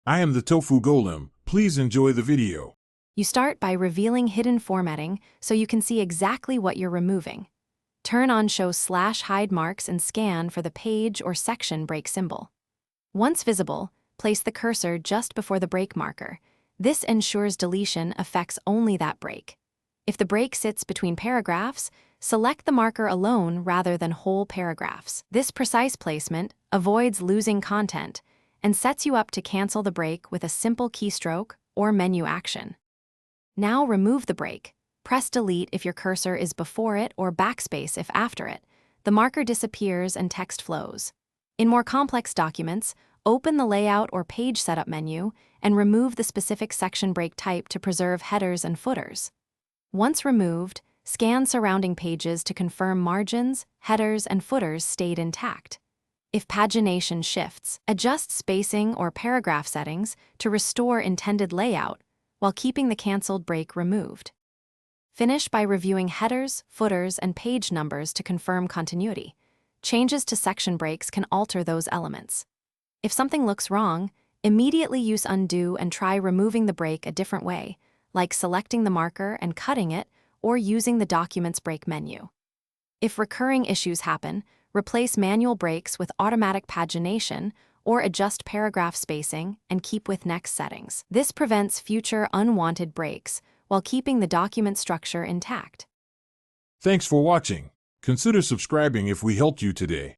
I am the Tofu Golem. Please enjoy the video. You start by revealing hidden formatting so you can see exactly what you're removing. Turn on Show /hide marks and scan for the page or section break symbol. Once visible, place the cursor just before the break marker. This ensures deletion affects only that break. If the break sits between paragraphs, select the marker alone rather than whole paragraphs. This precise placement avoids losing content and sets you up to cancel the break with a simple keystroke or menu action. Now remove the break. Press Delete if your cursor is before it or Backspace if after it. The marker disappears and text flows. In more complex documents, open the Layout or Page Setup menu and remove the specific section break type to preserve headers and footers. Once removed, scan surrounding pages to confirm margins, headers, and footers stayed intact. If pagination shifts, adjust spacing or paragraph settings to restore intended layout while keeping the canceled break removed. Finish by reviewing headers, footers, and page numbers to confirm continuity. Changes to section breaks can alter those elements. If something looks wrong, immediately use Undo and try removing the break a different way, like selecting the marker and cutting it or using the Documents Break menu. If recurring issues happen, replace manual breaks with automatic pagination or adjust paragraph spacing and keep with next settings. This prevents future unwanted breaks while keeping the document structure intact. Thanks for watching. Consider subscribing if we helped you today.